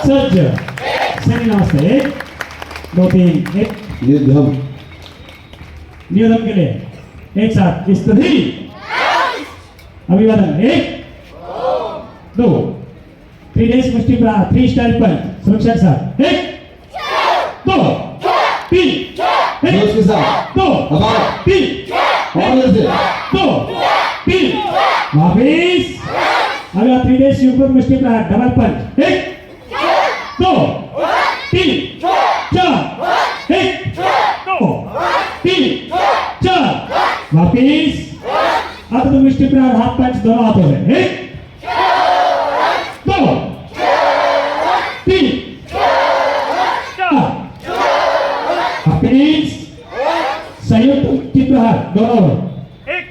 सज्ज सैनिक नमस्ते 1 2 3 1 युद्धम निवेदन के लिए एक साथ स्थिति अभिवादन 1 2 3 डेज मुष्टि प्रहार 3 स्टाइल पंच सुरक्षा के साथ 1 2 3 जोश के साथ 2 हमारा 3 और से 2 3 वापिस अगला 3 डेज ऊपर मुष्टि प्रहार डबल पंच 1 2 3 4 1 2 3 4 वापिस अर्ध मुष्टि प्रहार हाथ पंच दोनों हाथों में 1 2 3 4 वापिस संयुक्त मुष्टि प्रहार दोनों में 1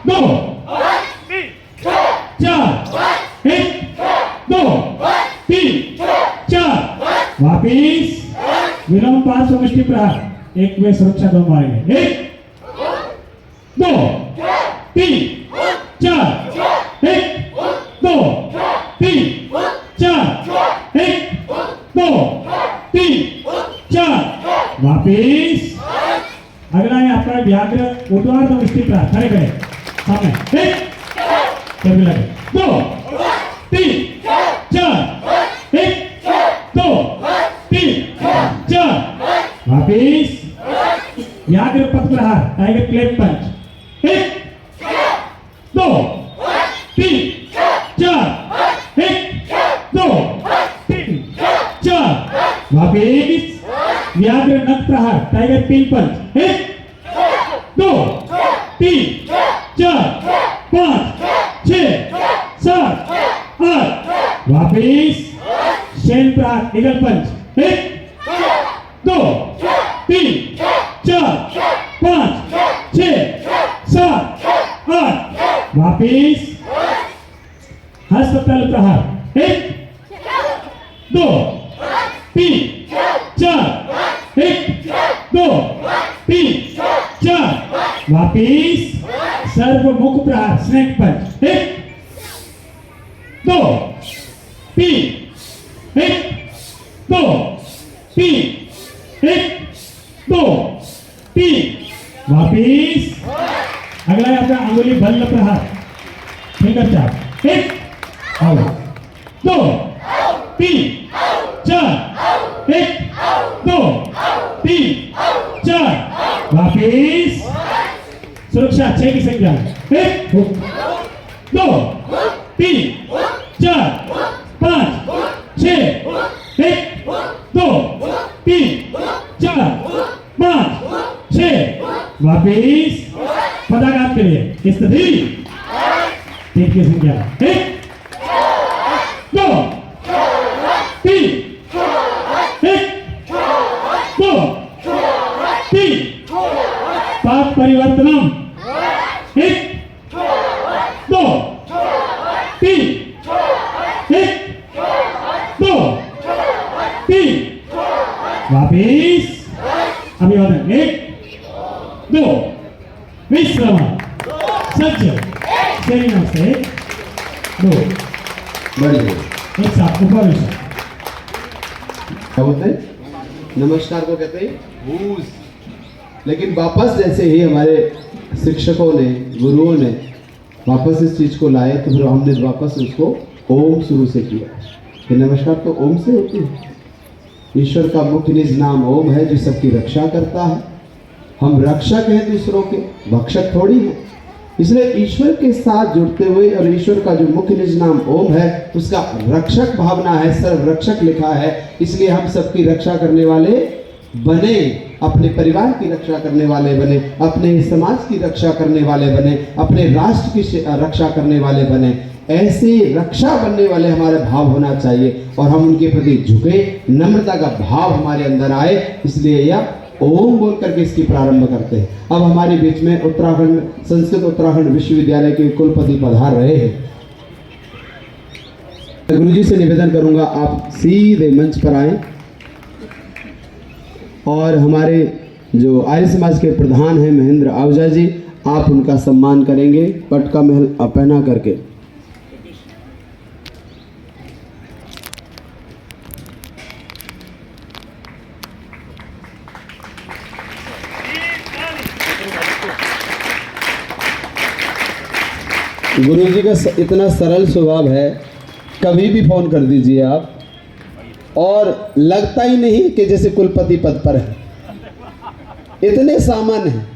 2 3 4 1 2 3 4 वापिस विलोम 500 मुष्टि प्रहार एक में सुरक्षा दो मारेंगे 1 2 3 4 1 2 3 4 1 2 3 4 वापिस अगला है आपका व्याघ्र उद्वार दो मुष्टि प्रहार खड़े खड़े सामने 1 टेबल लगे 2 3 4 1 2 3 4 वापिस व्याघ्र पथ प्रहार टाइगर क्लेप पंच 1 2 3 4 1 2 3 4 वापिस व्याघ्र नख प्रहार टाइगर पिन पंच 1 2 3 4 5 6 7 8 वापिस शेन प्रहार ईगल पंच 1 2 3 4 5 6 7 8 वापिस हस्ततल प्रहार 1 2 3 4 1 2 3 4 वापिस सर्वमुख प्रहार स्नेक पंच 1 2 3 1 2 3 1 2 3 वापिस अगला है आपका अंगुली बल्ल प्रहार फिंगर चाप 1 आओ 2 3 4 1 2 3 4 वापिस सुरक्षा 6 की संख्या 1 2 3 4 5 6 1 2 3 4 5 6 वापिस पदाघात के लिए स्थिति 3 की संख्या 1 2 3 1 2 3 पाप परिवर्तनम 1 2 3 1 2 3 वापिस अभिवादन 1 2 विश्राम सज्ज सैनिक नमस्ते 2 बढ़िया एक साथ ऊपर विश्राम क्या बोलते हैं नमस्कार को कहते हैं घूस। लेकिन वापस जैसे ही हमारे शिक्षकों ने गुरुओं ने वापस इस चीज़ को लाए तो फिर हमने वापस उसको ओम शुरू से किया कि नमस्कार तो ओम से होती है। ईश्वर का मुख्य निज नाम ओम है जो सबकी रक्षा करता है। हम रक्षक हैं दूसरों के, भक्षक थोड़ी हैं। इसलिए ईश्वर के साथ जुड़ते हुए और ईश्वर का जो मुख्य निज नाम ओम है उसका रक्षक भावना है, सर्व रक्षक लिखा है। इसलिए हम सबकी रक्षा करने वाले बने, अपने परिवार की रक्षा करने वाले बने, अपने समाज की रक्षा करने वाले बने, अपने राष्ट्र की रक्षा करने वाले बने। ऐसे रक्षा बनने वाले हमारे भाव होना चाहिए और हम उनके प्रति झुके, नम्रता का भाव हमारे अंदर आए। इसलिए यह ओम बोल करके इसकी प्रारंभ करते हैं। अब हमारे बीच में उत्तराखंड संस्कृत उत्तराखंड विश्वविद्यालय के कुलपति पधार रहे हैं। गुरुजी से निवेदन करूंगा आप सीधे मंच पर आए और हमारे जो आर्य समाज के प्रधान हैं महेंद्र आहूजा जी, आप उनका सम्मान करेंगे पट का महल पहना करके। गुरुजी का इतना सरल स्वभाव है, कभी भी फोन कर दीजिए आप, और लगता ही नहीं कि जैसे कुलपति पद पर है, इतने सामान्य हैं।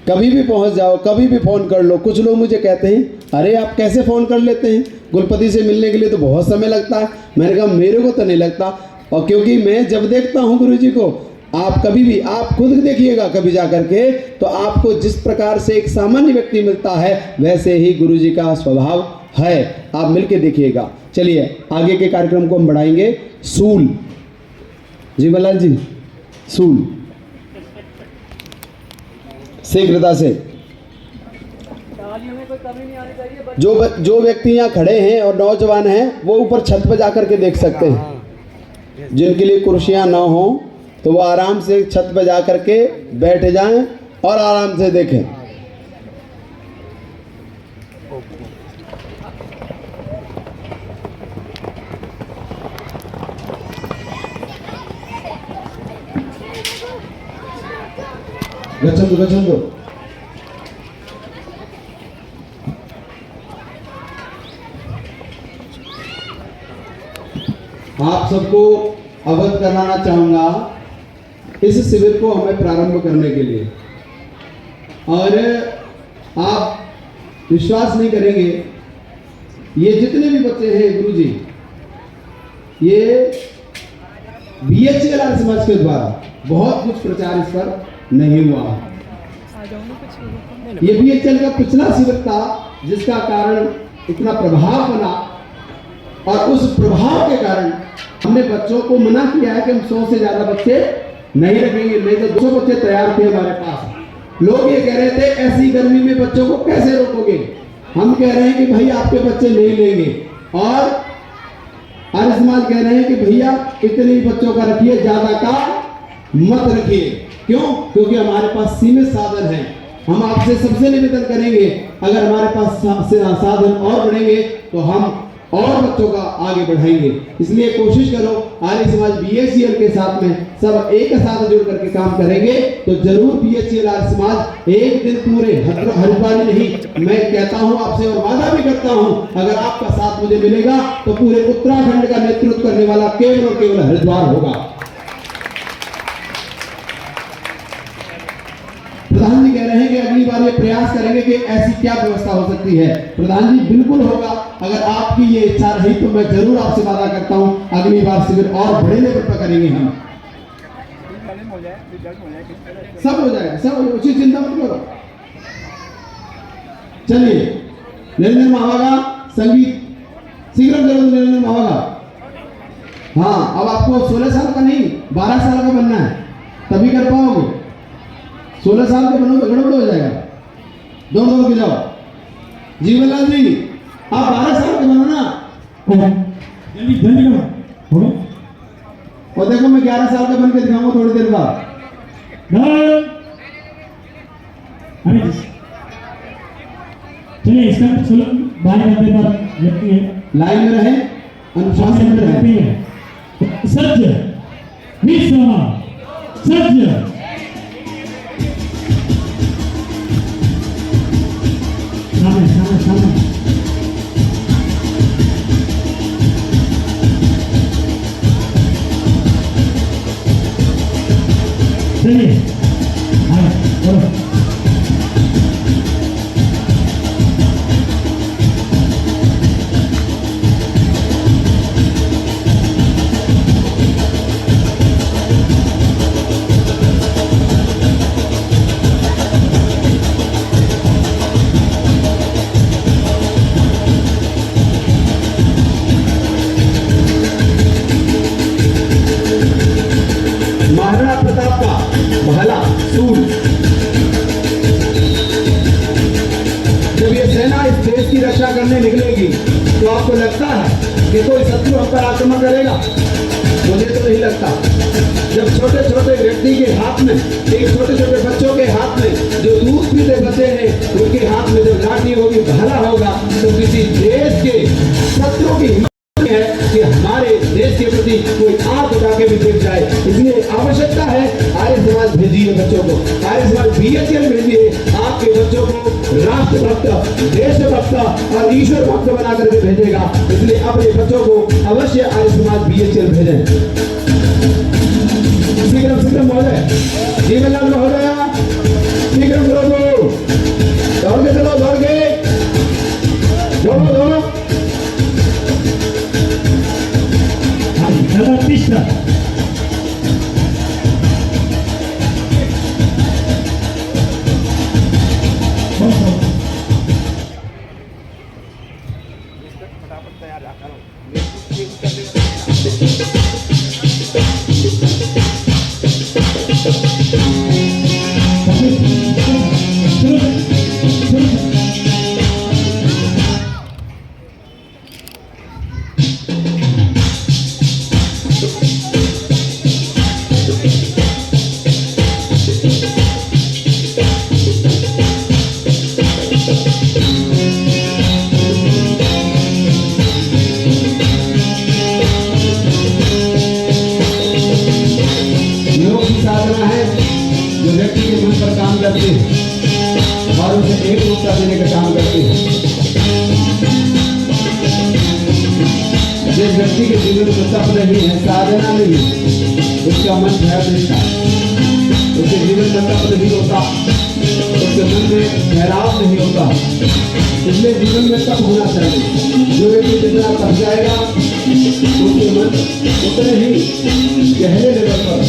कभी भी पहुंच जाओ, कभी भी फ़ोन कर लो। कुछ लोग मुझे कहते हैं अरे आप कैसे फ़ोन कर लेते हैं, कुलपति से मिलने के लिए तो बहुत समय लगता है। मैंने कहा मेरे को तो नहीं लगता, और क्योंकि मैं जब देखता हूं गुरुजी को, आप कभी भी आप खुद देखिएगा कभी जा करके, तो आपको जिस प्रकार से एक सामान्य व्यक्ति मिलता है वैसे ही गुरुजी का स्वभाव है, आप मिलके देखिएगा। चलिए आगे के कार्यक्रम को हम बढ़ाएंगे। सूल, जीवनलाल जी, सूल शीघ्रता से। जो व्यक्ति यहाँ खड़े हैं और नौजवान हैं वो ऊपर छत पर जाकर के देख सकते हैं। जिनके लिए कुर्सियाँ ना हो तो वो आराम से छत पर जाकर के बैठ जाएं और आराम से देखें। गच्छन्तु। आप सबको अवगत कराना चाहूंगा इस शिविर को हमें प्रारंभ करने के लिए, और आप विश्वास नहीं करेंगे, ये जितने भी बच्चे हैं गुरुजी, ये BHL आर्य समाज के द्वारा बहुत कुछ प्रचार इस पर नहीं हुआ। ये BHL का पिछला शिविर था जिसका कारण इतना प्रभाव बना, और उस प्रभाव के कारण हमने बच्चों को मना किया है कि हम 100 से ज्यादा बच्चे नहीं रखेंगे। नहीं तो 200 बच्चे तैयार थे हमारे पास। लोग ये कह रहे थे ऐसी गर्मी में बच्चों को कैसे रोकोगे। हम कह रहे हैं कि भाई आपके बच्चे नहीं लेंगे, और आर्य समाज कह रहे हैं कि भैया इतने ही बच्चों का रखिए, ज्यादा का मत रखिए। क्यों? क्योंकि हमारे पास सीमित साधन हैं। हम आपसे सबसे निवेदन करेंगे, अगर हमारे पास साधन और बढ़ेंगे तो हम और बच्चों का आगे बढ़ाएंगे। इसलिए कोशिश करो, आर्य समाज BHL के साथ में सब एक साथ जुड़ करके काम करेंगे तो जरूर BHL आर्य समाज एक दिन पूरे हरिद्वार नहीं, मैं कहता हूं आपसे और वादा भी करता हूं, अगर आपका साथ मुझे मिलेगा तो पूरे उत्तराखंड का नेतृत्व करने वाला केवल और केवल हरिद्वार होगा। प्रधान जी कह रहे हैं कि अगली बार ये प्रयास करेंगे कि ऐसी क्या व्यवस्था हो सकती है। प्रधान जी बिल्कुल होगा, अगर आपकी ये इच्छा रही तो मैं जरूर आपसे वादा करता हूं अगली बार शिविर और बड़े लेवल पर करेंगे। हम सब हो जाएगा, सब उसी चिंता मत करो। चलिए निरंजन महावागा संगीत शीघ्र जरूर, निरंजन महावागा। हाँ, अब आपको 16 साल का नहीं 12 साल का बनना है, तभी कर पाओगे। 16 साल के बनो तो गड़बड़ हो जाएगा, दौड़ के जाओ। जीवनलाल जी आप 12 साल के बनो ना, जल्दी करो। और देखो मैं 11 साल का बन के दिखाऊंगा थोड़ी देर बाद। चलिए इसका चलो बाहर करते पर व्यक्ति है, लाइन में रहे, अनुशासन में रहे। सज्ज विश्वमा सज्ज सामने चलिए चलो। महाराणा प्रताप का भाला सूल, जब ये सेना इस देश की रक्षा करने निकलेगी तो आपको लगता है कि कोई शत्रु हम पर आक्रमण करेगा? मुझे तो नहीं लगता। जब छोटे छोटे व्यक्ति के हाथ में, एक छोटे छोटे बच्चों के हाथ में जो दूध पीते बच्चे हैं, उनके हाथ में जो लाठी होगी, भाला होगा, तो किसी देश के शत्रु की हिम्मत है कि हमारे देश के प्रति कोई आंख उठा के भी देख जाए। इसलिए आवश्यकता है आर्य समाज भेजिए बच्चों को, आर्य समाज BHL भेजिए आपके बच्चों को राष्ट्रभक्त, देशभक्त और ईश्वर भक्त बना करके भेजेगा। इसलिए अपने बच्चों को अवश्य आर्य समाज BHL भेजें। शीघ्र महोदय, जीवनलाल महोदय, शीघ्र करो, दौड़ के चलो, दौड़ के दौड़ो। दादा तीसरा और उसे एक रूपता देने का काम करते हैं। जिस व्यक्ति के जीवन में तप नहीं है, साधना नहीं, उसका मन ठहर नहीं था, उसके जीवन में तप नहीं होता, उसके मन में ठहराव नहीं होता। इसलिए जीवन में तप होना चाहिए। जो व्यक्ति जितना तप जाएगा उसके मन उतने ही गहरे लेवल पर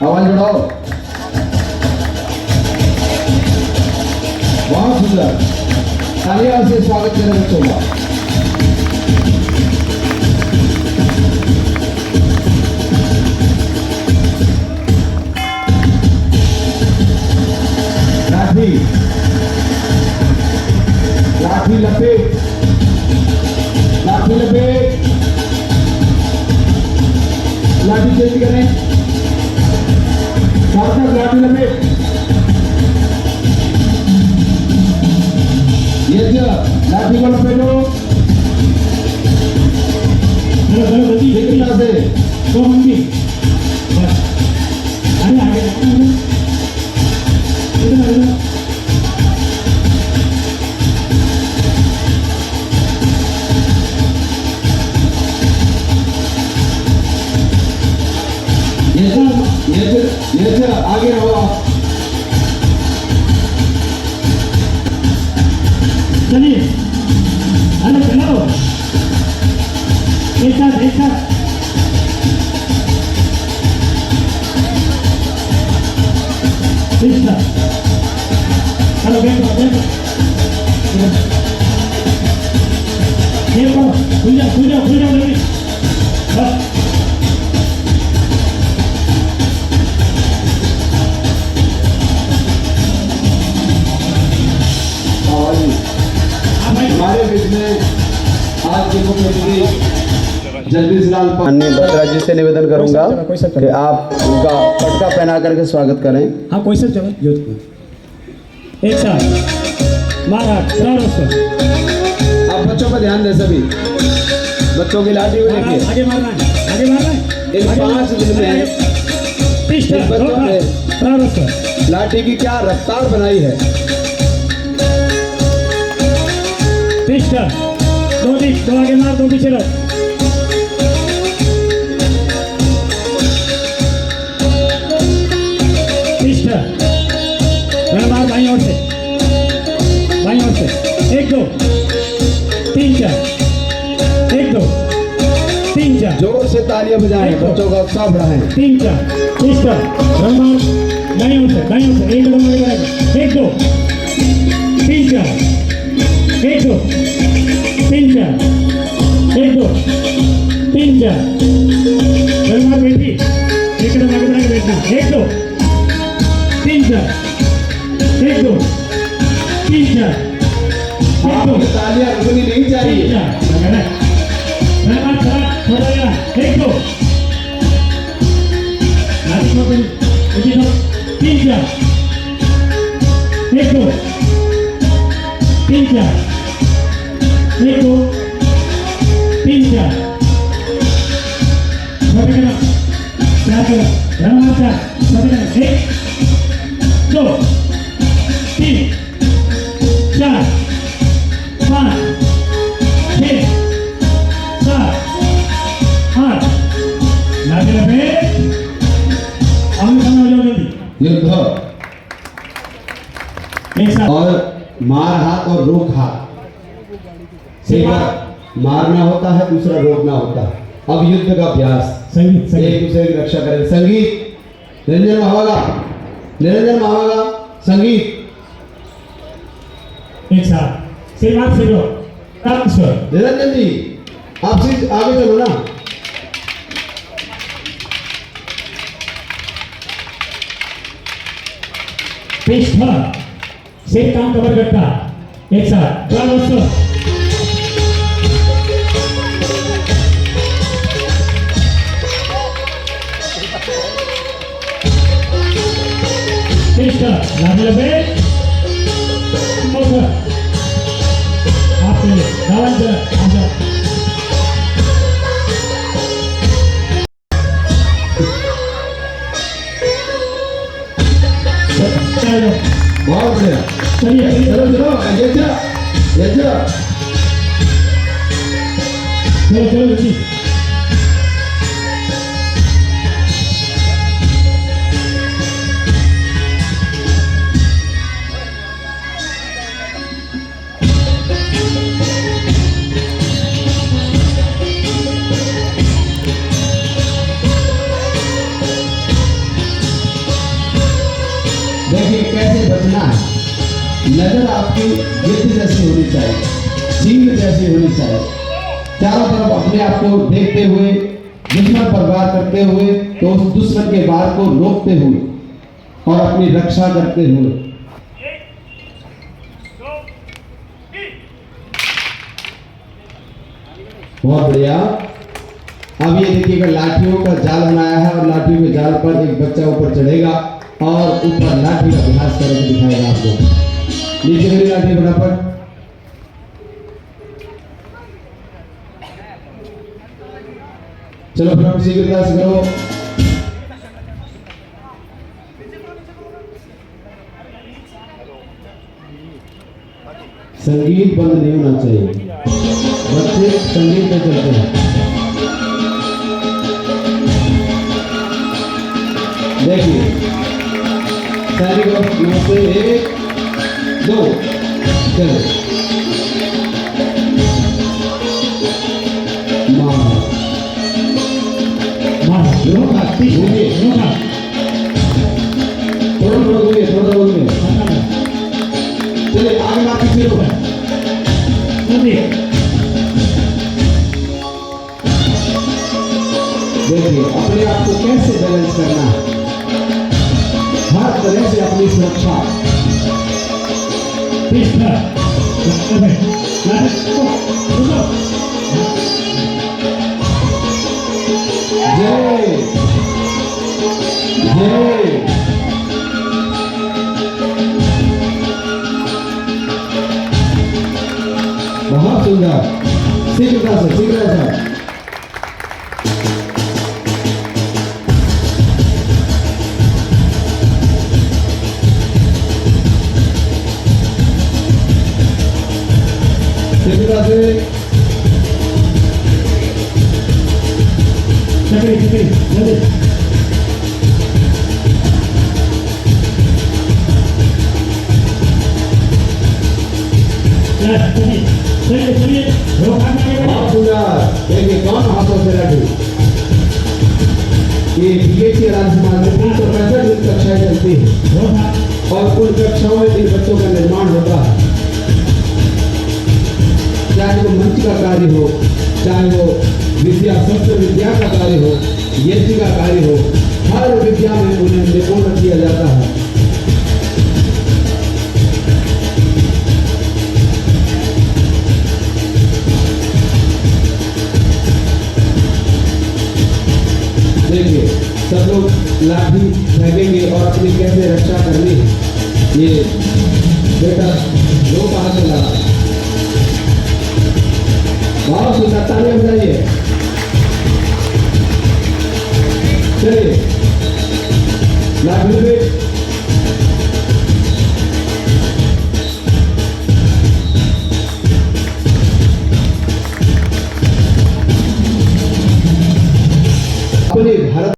आवाज बढ़ाओ। बहुत सुंदर, तालियां से स्वागत करें बच्चों का। लाठी लाठी लपेट, लाठी लपेट, लाठी चेंज करें, सार्थक लाठी लपेट, ये लाठी को लपेटो, से तो मंदी अरे आगे ये आगे रहो आप। चलिए अरे चलो एक साथ चलो बैठो खुल जाओ लगे बस हमारे बीच में आज के मुख्यमंत्री जगदीश लाल पांडे बत्रा जी से निवेदन करूंगा कि आप उनका पटका पहना करके स्वागत करें। हाँ कोई सब जगह जोधपुर एक साथ महाराज आप बच्चों पर ध्यान दें, सभी बच्चों की लाठी को देखिए। आगे मारना है इन 5 दिन में बच्चों ने लाठी की क्या रफ्तार बनाई है। दो आगे मार, दो पीछे रख। बार बाईं ओर से, बाईं ओर से, 1 2 3 4, 1 2 3 4, जोर से तालियां बजाएं, बच्चों का उत्साह बढ़ाएं। 3 4, इस पर दाईं ओर से, दाईं ओर से, 1 2 1 2 3 4, 1 2 3 4, 1 2 3 4, धर्मा बेटी एक आगे बढ़ा के बैठना, 1 2 3 4, 1 2 3 4, 1 2 तालियां रुकनी नहीं चाहिए। 3 4, थोड़ा या 1 2 3 4, 1 2 3 4, 1 2 3 4, छोटे करना, 4 करो, धर्मा 4, छोटे करना, 1 2 3 4 5 6 7 8, लागे लगे, हम समय हो जाओ जल्दी। युद्ध एक साथ और मार हाथ और रोक हाथ, एक बार मारना होता है, दूसरा रोकना होता है। अब युद्ध का अभ्यास, संगीत एक संगीत दूसरे की रक्षा करें। संगीत, निरंजन महागा, निरंजन महागा, संगीत। एक साथ श्रीमान से जो स्वर निरंजन जी, आप सीट आगे चलो ना। पृष्ठ से काम कवर करता, एक साथ दोस्तों पृष्ठ लागे लगे, आप दावन जरा बहुत बढ़िया, चलिए चलो चलो, यज्ञ यज्ञ। चलो चलो जी, देखिए कैसे बचना है। नजर आपकी युद्ध जैसी होनी चाहिए, चील जैसी होनी चाहिए, चारों तरफ अपने आप को देखते हुए, दुश्मन पर वार करते हुए, तो उस दुश्मन के वार को रोकते हुए और अपनी रक्षा करते हुए। बहुत बढ़िया। अब ये देखिएगा, लाठियों का जाल बनाया है और लाठियों के जाल पर एक बच्चा ऊपर चढ़ेगा और ऊपर लाठी का अभ्यास करके दिखाएगा आपको। नीचे मेरी लाठी फटाफट। चलो फटाफट शीघ्रता से करो। संगीत बंद नहीं होना चाहिए, बच्चे संगीत पे चलते हैं। देखिए सैनिकों में से 1 2 चलो। रोका घूमिए, रोका थोड़ा थोड़ा घूमिए, थोड़ा थोड़ा घूमिए। चलिए आगे बात पीछे लो। देखिए अपने आप को कैसे बैलेंस करना है, हर तरह से अपनी सुरक्षा। जय जय। बहुत सुंदर, शीघ्रता से शीघ्रता से। शीघ्रता से यस चलिए चलिए वो काम आगे बहुत बढ़ो। सुंदर। देखिए कौन हाथों से लड़ी। ये बीएससी राजकुमार में 365 दिन कक्षाएं चलती है वो काम और उन कक्षाओं में इन बच्चों का निर्माण होता है। चाहे वो मंच का कार्य हो, चाहे वो विद्या शस्त्र विद्या का कार्य हो, यज्ञ का कार्य हो, हर विद्या में उन्हें निपुण किया जाता है। देखिए सब लोग लाठी फेंकेंगे और अपनी कैसे रक्षा करनी है। ये बेटा दो हाथ से लगा। बहुत सुंदर, तालियां बजाइए। चलिए लाठी पे